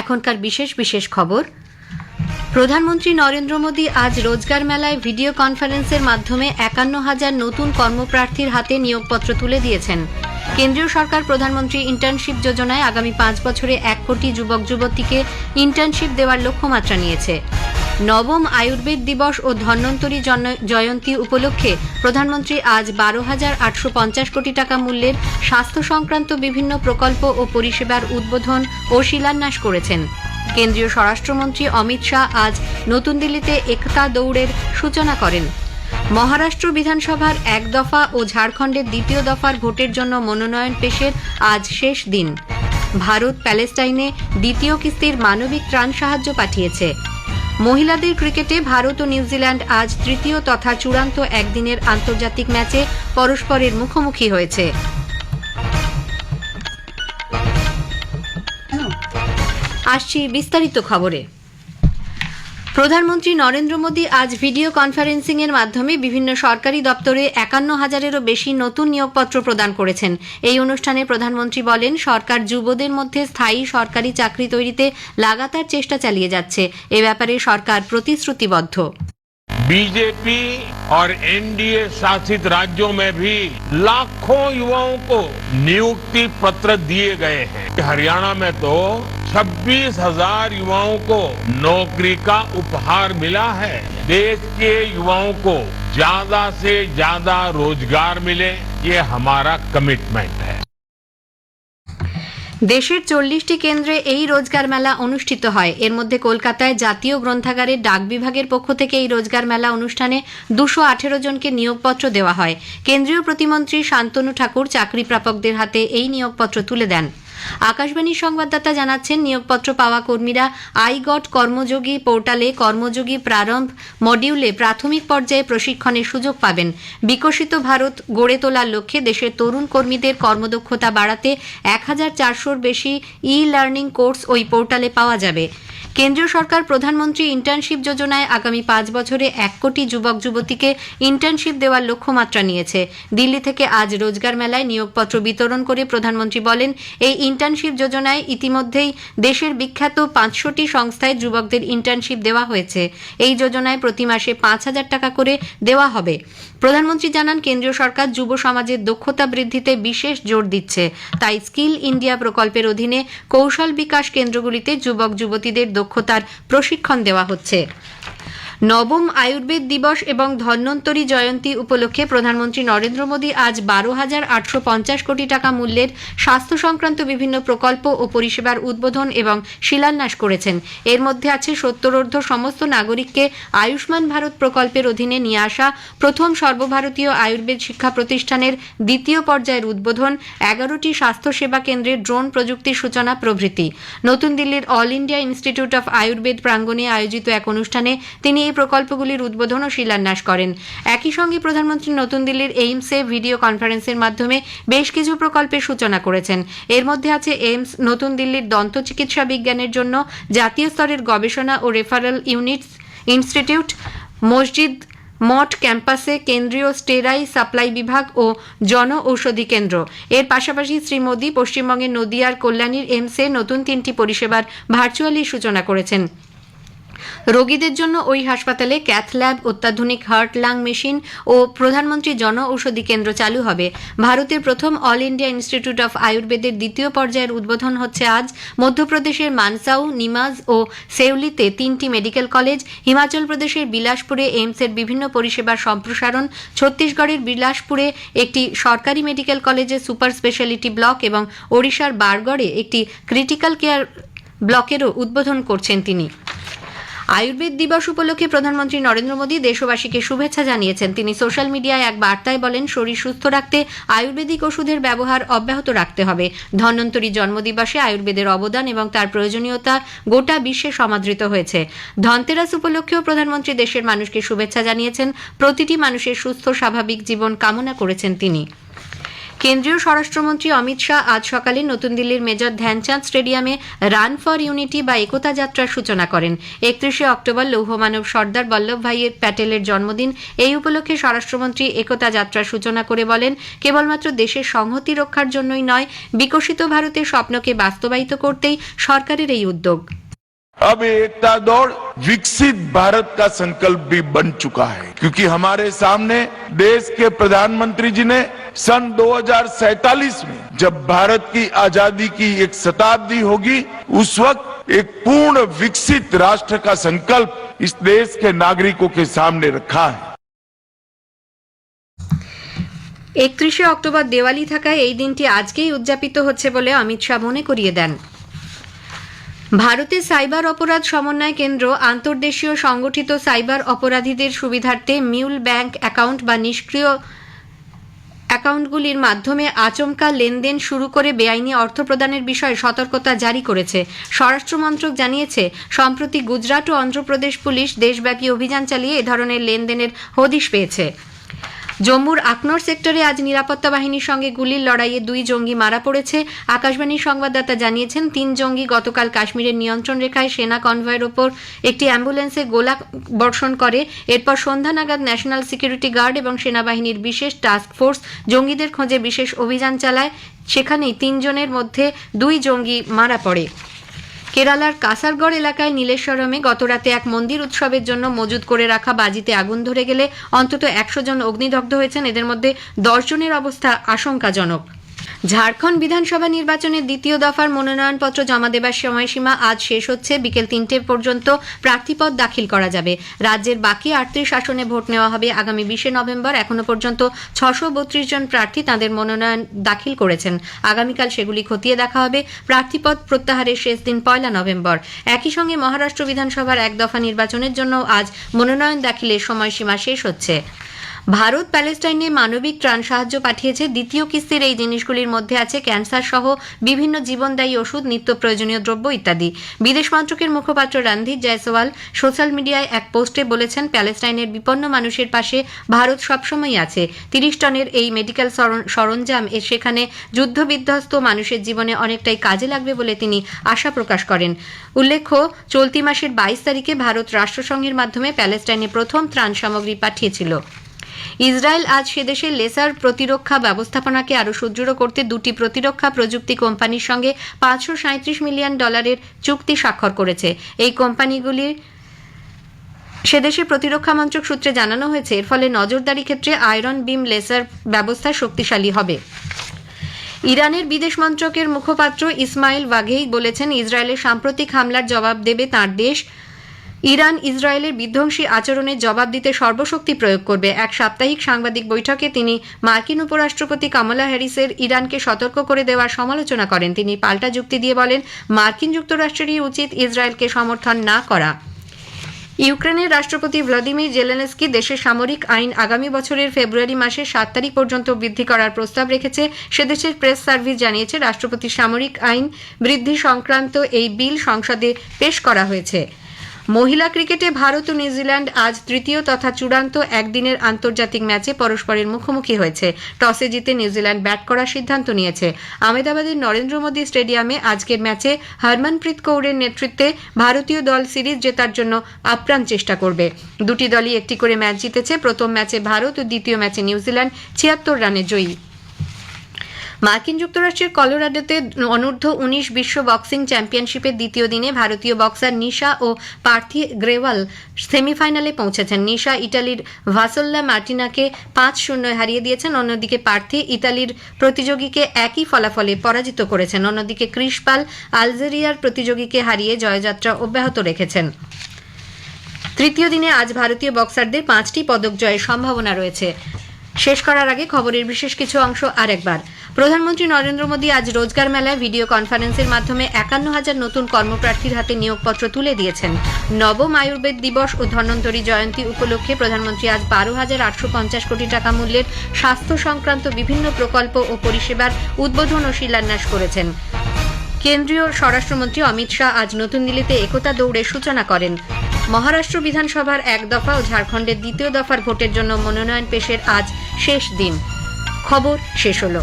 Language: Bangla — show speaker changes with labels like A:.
A: এখনকার বিশেষ বিশেষ খবর। প্রধানমন্ত্রী নরেন্দ্র মোদী আজ রোজগার মেলায় ভিডিও কনফারেন্সের মাধ্যমে ৫১,০০০ নতুন কর্মপ্রার্থীর হাতে নিয়োগপত্র তুলে দিয়েছেন। কেন্দ্রীয় সরকার প্রধানমন্ত্রী ইন্টার্নশিপ যোজনায় আগামী ৫ বছরে ১ কোটি যুবক যুবতীকে ইন্টার্নশিপ দেওয়ার লক্ষ্যমাত্রা নিয়েছে। নবম আয়ুর্বেদ দিবস ও ধন্বন্তরী জয়ন্তী উপলক্ষে প্রধানমন্ত্রী আজ ১২,৮৫০ কোটি টাকা মূল্যের স্বাস্থ্য সংক্রান্ত বিভিন্ন প্রকল্প ও পরিষেবার উদ্বোধন ও শিলান্যাস করেছেন। কেন্দ্রীয় স্বরাষ্ট্রমন্ত্রী অমিত শাহ আজ নতুন দিল্লিতে একতা দৌড়ের সূচনা করেন। মহারাষ্ট্র বিধানসভার ১ দফা ও ঝাড়খণ্ডের ২য় দফার ভোটের জন্য মনোনয়ন পেশের আজ শেষ দিন। ভারত প্যালেস্টাইনে ২য় কিস্তির মানবিক ত্রাণ সাহায্য পাঠিয়েছে। মহিলাদের ক্রিকেটে ভারত ও নিউজিল্যান্ড আজ তৃতীয় তথা চূড়ান্ত একদিনের আন্তর্জাতিক ম্যাচে পরস্পরের মুখোমুখি হয়েছে। আসছি বিস্তারিত খবরে। প্রধানমন্ত্রী নরেন্দ্র মোদী আজ ভিডিও কনফারেন্সিং এর মাধ্যমে বিভিন্ন সরকারি দপ্তরে ৫১,০০০-এরও বেশি নতুন নিয়োগপত্র প্রদান করেছেন। এই অনুষ্ঠানে প্রধানমন্ত্রী বলেন, সরকার যুবদের মধ্যে স্থায়ী সরকারি চাকরি তৈরিতে লাগাতার চেষ্টা চালিয়ে যাচ্ছে। এ ব্যাপারে সরকার প্রতিশ্রুতিবদ্ধ।
B: बीजेपी और एनडीए शासित राज्यों में भी लाखों युवाओं को नियुक्ति पत्र दिए गए हैं। हरियाणा में तो 26,000 युवाओं को नौकरी का उपहार मिला है। देश के युवाओं को ज्यादा से ज्यादा रोजगार मिले, ये हमारा कमिटमेंट है।
A: দেশের ৪০টি কেন্দ্রে এই রোজগার মেলা অনুষ্ঠিত হয়। এর মধ্যে কলকাতায় জাতীয় গ্রন্থাগারের ডাক বিভাগের পক্ষ থেকে এই রোজগার মেলা অনুষ্ঠানে ২১৮ জনকে নিয়োগপত্র দেওয়া হয়। কেন্দ্রীয় প্রতিমন্ত্রী শান্তনু ঠাকুর চাকরি প্রাপকদের হাতে এই নিয়োগপত্র তুলে দেন। আকাশবাণীর সংবাদদাতা জানাচ্ছেন, নিয়োগপত্র পাওয়া কর্মীরা আইগট কর্মযোগী পোর্টালে কর্মযোগী প্রারম্ভ মডিউলে প্রাথমিক পর্যায়ে প্রশিক্ষণের সুযোগ পাবেন। বিকশিত ভারত গড়ে তোলার লক্ষ্যে দেশের তরুণ কর্মীদের কর্মদক্ষতা বাড়াতে ১,৪০০-র বেশি ই-লার্নিং কোর্স ওই পোর্টালে পাওয়া যাবে। কেন্দ্রীয় সরকার প্রধানমন্ত্রী ইন্টার্নশিপ যোজনায় আগামী ৫ বছরে ১ কোটি যুবক যুবতীকে ইন্টার্নশিপ দেওয়ার লক্ষ্যমাত্রা নিয়েছে। দিল্লি থেকে আজ রোজগার মেলায় নিয়োগপত্র বিতরণ করে প্রধানমন্ত্রী বলেন, এই ইন্টার্নশিপ যোজনায় ইতিমধ্যেই দেশের বিখ্যাত ৫০০টি সংস্থায় যুবকদের ইন্টার্নশিপ দেওয়া হয়েছে। এই যোজনায় প্রতি মাসে ৫,০০০ টাকা করে দেওয়া হবে। প্রধানমন্ত্রী জানান, কেন্দ্রীয় সরকার যুব সমাজের দক্ষতা বৃদ্ধিতে বিশেষ জোর দিচ্ছে। তাই স্কিল ইন্ডিয়া প্রকল্পের অধীনে কৌশল বিকাশ কেন্দ্রগুলিতে যুবক যুবতীদের দক্ষতার প্রশিক্ষণ দেওয়া হচ্ছে। নবম আয়ুর্বেদ দিবস এবং ধন্বন্তরী জয়ন্তী উপলক্ষে প্রধানমন্ত্রী নরেন্দ্র মোদী আজ ১২,৮৫০ কোটি টাকা মূল্যের স্বাস্থ্য সংক্রান্ত বিভিন্ন প্রকল্প ও পরিষেবার উদ্বোধন এবং শিলান্যাস করেছেন। এর মধ্যে আছে ৭০ঊর্ধ্ব সমস্ত নাগরিককে আয়ুষ্মান ভারত প্রকল্পের অধীনে নিয়ে আসা প্রথম সর্বভারতীয় আয়ুর্বেদ শিক্ষা প্রতিষ্ঠানের ২য় পর্যায়ের উদ্বোধন, ১১টি স্বাস্থ্যসেবা কেন্দ্রে ড্রোন প্রযুক্তির সূচনা প্রভৃতি। নতুন দিল্লির all India institute of Ayurveda প্রাঙ্গণে আয়োজিত এক অনুষ্ঠানে তিনি এই প্রকল্পগুলির উদ্বোধন ও শিলান্যাস করেন। একই সঙ্গে প্রধানমন্ত্রী নতুন দিল্লির এইমসে ভিডিও কনফারেন্সের মাধ্যমে বেশ কিছু প্রকল্পের সূচনা করেছেন। এর মধ্যে আছে এইমস, নতুন দিল্লির দন্ত চিকিৎসা বিজ্ঞানের জন্য জাতীয় স্তরের গবেষণা ও রেফারেল ইউনিটস ইনস্টিটিউট, মসজিদ মঠ ক্যাম্পাসে কেন্দ্রীয় স্টেরাই সাপ্লাই বিভাগ ও জন ঔষধি কেন্দ্র। এর পাশাপাশি শ্রী মোদী পশ্চিমবঙ্গের নদিয়ার কল্যাণীর এইমসে নতুন 3টি পরিষেবার ভার্চুয়ালি সূচনা করেছেন। রোগীদের জন্য ওই হাসপাতালে ক্যাথ ল্যাব, অত্যাধুনিক হার্ট লাং মেশিন ও প্রধানমন্ত্রী জন ঔষধি কেন্দ্র চালু হবে। ভারতের প্রথম অল ইন্ডিয়া ইনস্টিটিউট অফ আয়ুর্বেদের 2য় পর্যায়ের উদ্বোধন হচ্ছে আজ। মধ্যপ্রদেশের মানসাউ, নিমাজ ও সেউলিতে 3টি মেডিকেল কলেজ, হিমাচল প্রদেশের বিলাসপুরে এইমসের বিভিন্ন পরিষেবার সম্প্রসারণ, ছত্তিশগড়ের বিলাসপুরে একটি সরকারি মেডিকেল কলেজের সুপার স্পেশালিটি ব্লক এবং ওড়িশার বারগড়ে একটি ক্রিটিক্যাল কেয়ার ব্লকেরও উদ্বোধন করছেন তিনি। আয়ুর্বেদ দিবস উপলক্ষে প্রধানমন্ত্রী নরেন্দ্র মোদী দেশবাসীকে শুভেচ্ছা জানিয়েছেন। তিনি সোশ্যাল মিডিয়ায় এক বার্তায় বলেন, শরীর সুস্থ রাখতে আয়ুর্বেদিক ওষুধের ব্যবহার অব্যাহত রাখতে হবে। ধন্বন্তরী জন্মদিবসে আয়ুর্বেদের অবদান এবং তার প্রয়োজনীয়তা গোটা বিশ্বে সমাদৃত হয়েছে। ধনতেরাস উপলক্ষেও প্রধানমন্ত্রী দেশের মানুষকে শুভেচ্ছা জানিয়েছেন। প্রতিটি মানুষের সুস্থ স্বাভাবিক জীবন কামনা করেছেন তিনি। কেন্দ্রীয় স্বরাষ্ট্রমন্ত্রী অমিত শাহ আজ সকালে নতুন দিল্লির মেজর ধ্যানচাঁদ স্টেডিয়ামে রান ফর ইউনিটি বা একতা যাত্রার সূচনা করেন। ৩১শে অক্টোবর লৌহমানব সর্দার বল্লভভাই প্যাটেলের জন্মদিন। এই উপলক্ষে স্বরাষ্ট্রমন্ত্রী একতা যাত্রার সূচনা করে বলেন, কেবলমাত্র দেশের সংহতি রক্ষার জন্যই নয়, বিকশিত ভারতের স্বপ্নকে বাস্তবায়িত করতেই সরকারের এই উদ্যোগ।
C: अब एकता दौड़ विकसित भारत का संकल्प भी बन चुका है, क्योंकि हमारे सामने देश के प्रधानमंत्री जी ने सन 2047 में जब भारत की आजादी की एक शताब्दी होगी, उस वक्त एक पूर्ण विकसित राष्ट्र का संकल्प इस देश के नागरिकों के सामने रखा है।
A: 31শে অক্টোবর দেওয়ালি থাকায় এই দিনটি আজকেই উদযাপিত হচ্ছে বলে অমিত শাহ মনে করিয়ে দেন। ভারতের সাইবার অপরাধ সমন্বয় কেন্দ্র আন্তর্দেশীয় সংগঠিত সাইবার অপরাধীদের সুবিধার্থে মিউল ব্যাংক অ্যাকাউন্ট বা নিষ্ক্রিয় অ্যাকাউন্টগুলির মাধ্যমে আচমকা লেনদেন শুরু করে বেআইনি অর্থ প্রদানের বিষয়ে সতর্কতা জারি করেছে। স্বরাষ্ট্র মন্ত্রক জানিয়েছে, সম্প্রতি গুজরাট ও অন্ধ্রপ্রদেশ পুলিশ দেশব্যাপী অভিযান চালিয়ে এ ধরনের লেনদেনের হদিশ পেয়েছে। জম্মুর আকনর সেক্টরে আজ নিরাপত্তা বাহিনীর সঙ্গে গুলির লড়াইয়ে 2 জঙ্গি মারা পড়েছে। আকাশবাণীর সংবাদদাতা জানিয়েছেন, 3 জঙ্গি গতকাল কাশ্মীরের নিয়ন্ত্রণ রেখায় সেনা কনভয়ের ওপর একটি অ্যাম্বুলেন্সে গোলা বর্ষণ করে। এরপর সন্ধ্যা নাগাদ ন্যাশনাল সিকিউরিটি গার্ড এবং সেনাবাহিনীর বিশেষ টাস্ক ফোর্স জঙ্গিদের খোঁজে বিশেষ অভিযান চালায়। সেখানেই 3 জনের মধ্যে 2 জঙ্গি মারা পড়ে। কেরালার কাসারগড় এলাকায় নীলেশ্বরমে গতরাতে এক মন্দির উৎসবের জন্য মজুত করে রাখা বাজিতে আগুন ধরে গেলে অন্তত 100 জন অগ্নিদগ্ধ হয়েছেন। এদের মধ্যে 10 জনের অবস্থা আশঙ্কাজনক। ঝাড়খণ্ড বিধানসভা নির্বাচনের দ্বিতীয় দফার মনোনয়নপত্র জমা দেবার সময়সীমা আজ শেষ হচ্ছে। বিকেল 3টে পর্যন্ত প্রার্থীপদ দাখিল করা যাবে। রাজ্যের বাকি 38 আসনে ভোট নেওয়া হবে আগামী 20শে নভেম্বর। এখনো পর্যন্ত 632 জন প্রার্থী তাঁদের মনোনয়ন দাখিল করেছেন। আগামীকাল সেগুলি খতিয়ে দেখা হবে। প্রার্থীপদ প্রত্যাহারের শেষ দিন 1 নভেম্বর। একই সঙ্গে মহারাষ্ট্র বিধানসভার এক দফা নির্বাচনের জন্য আজ মনোনয়ন দাখিলের সময়সীমা শেষ হচ্ছে। ভারত প্যালেস্টাইনে মানবিক ত্রাণ সাহায্য পাঠিয়েছে। দ্বিতীয় কিস্তির এই জিনিসগুলির মধ্যে আছে ক্যান্সার সহ বিভিন্ন জীবনদায়ী ওষুধ, নিত্য প্রয়োজনীয় দ্রব্য ইত্যাদি। বিদেশ মন্ত্রকের মুখপাত্র রণধীর জয়সওয়াল সোশ্যাল মিডিয়ায় এক পোস্টে বলেছেন, প্যালেস্টাইনের বিপন্ন মানুষের পাশে ভারত সবসময় আছে। 30 টনের এই মেডিকেল সরঞ্জাম সেখানে যুদ্ধবিধ্বস্ত মানুষের জীবনে অনেকটাই কাজে লাগবে বলে তিনি আশা প্রকাশ করেন। উল্লেখ্য, চলতি মাসের 22 তারিখে ভারত রাষ্ট্রসংঘের মাধ্যমে প্যালেস্টাইনে প্রথম ত্রাণ সামগ্রী পাঠিয়েছিল। ইসরায়েল আজ সেদেশের লেসার প্রতিরক্ষা ব্যবস্থাপনাকে আরও সুদৃঢ় করতে 2টি প্রতিরক্ষা প্রযুক্তি কোম্পানির সঙ্গে $537 মিলিয়ন চুক্তি স্বাক্ষর করেছে। এই কোম্পানিগুলির সেদেশের প্রতিরক্ষা মন্ত্রক সূত্রে জানানো হয়েছে, এর ফলে নজরদারি ক্ষেত্রে আয়রন বিম লেসার ব্যবস্থা শক্তিশালী হবে। ইরানের বিদেশ মন্ত্রকের মুখপাত্র ইসমাইল বাঘেই বলেছেন, ইসরায়েলের সাম্প্রতিক হামলার জবাব দেবে তাঁর দেশ। ইরান ইসরায়েলের বিধ্বংসী আচরণের জবাব দিতে সর্বশক্তি প্রয়োগ করবে। এক সাপ্তাহিক সাংবাদিক বৈঠকে তিনি মার্কিন উপরাষ্ট্রপতি কমলা হ্যারিসের ইরানকে সতর্ক করে দেওয়ার সমালোচনা করেন। তিনি পাল্টা যুক্তি দিয়ে বলেন, মার্কিন যুক্তরাষ্ট্রেরই উচিত ইসরায়েলকে সমর্থন না করা। ইউক্রেনের রাষ্ট্রপতি ভ্লাদিমির জেলেনস্কি দেশের সামরিক আইন আগামী বছরের ফেব্রুয়ারি মাসের 7 তারিখ পর্যন্ত বৃদ্ধি করার প্রস্তাব রেখেছে। সেদেশের প্রেস সার্ভিস জানিয়েছে, রাষ্ট্রপতির সামরিক আইন বৃদ্ধি সংক্রান্ত এই বিল সংসদে পেশ করা হয়েছে। মহিলা ক্রিকেটে ভারত ও নিউজিল্যান্ড আজ তৃতীয় তথা চূড়ান্ত একদিনের আন্তর্জাতিক ম্যাচে পরস্পরের মুখোমুখি হয়েছে। টসে জিতে নিউজিল্যান্ড ব্যাট করার সিদ্ধান্ত নিয়েছে। আহমেদাবাদের নরেন্দ্র মোদী স্টেডিয়ামে আজকের ম্যাচে হরমনপ্রীত কৌরের নেতৃত্বে ভারতীয় দল সিরিজ জেতার জন্য আপ্রাণ চেষ্টা করবে। দুটি দলই একটি করে ম্যাচ জিতেছে। প্রথম ম্যাচে ভারত ও দ্বিতীয় ম্যাচে নিউজিল্যান্ড 76 রানে জয়ী। মার্কিন যুক্তরাষ্ট্রের কলোরাডোতে অনূর্ধ্ব 19 বিশ্ব বক্সিং চ্যাম্পিয়নশিপের দ্বিতীয় দিনে ভারতীয় বক্সার নিশা ও পার্থী গ্রেওয়াল সেমিফাইনালে পৌঁছেছেন। নিশা ইটালির ভাসোল্লা মার্টিনাকে 5-0 হারিয়ে দিয়েছেন। অন্যদিকে পার্থী ইতালির প্রতিযোগীকে একই ফলাফলে পরাজিত করেছেন। অন্যদিকে ক্রিস পাল আলজেরিয়ার প্রতিযোগীকে হারিয়ে জয়যাত্রা অব্যাহত রেখেছেন। তৃতীয় দিনে আজ ভারতীয় বক্সারদের 5টি পদক জয়ের সম্ভাবনা রয়েছে। শেষ করার আগে খবরের বিশেষ কিছু অংশ আরেকবার। প্রধানমন্ত্রী নরেন্দ্র মোদী আজ রোজগার মেলায় ভিডিও কনফারেন্সের মাধ্যমে 51,000 নতুন কর্মপ্রার্থীর হাতে নিয়োগপত্র তুলে দিয়েছেন। নবম আয়ুর্বেদ দিবস ও ধন্বন্তরী জয়ন্তী উপলক্ষে প্রধানমন্ত্রী আজ 12,850 কোটি টাকা মূল্যের স্বাস্থ্য সংক্রান্ত বিভিন্ন প্রকল্প ও পরিষেবার উদ্বোধন ও শিলান্যাস করেছেন। কেন্দ্রীয় স্বরাষ্ট্রমন্ত্রী অমিত শাহ আজ নতুন দিল্লিতে একতা দৌড়ের সূচনা করেন। মহারাষ্ট্র বিধানসভার এক দফা ও ঝাড়খণ্ডের দ্বিতীয় দফার ভোটের জন্য মনোনয়ন পেশের আজ শেষ দিন। খবর শেষ হলো।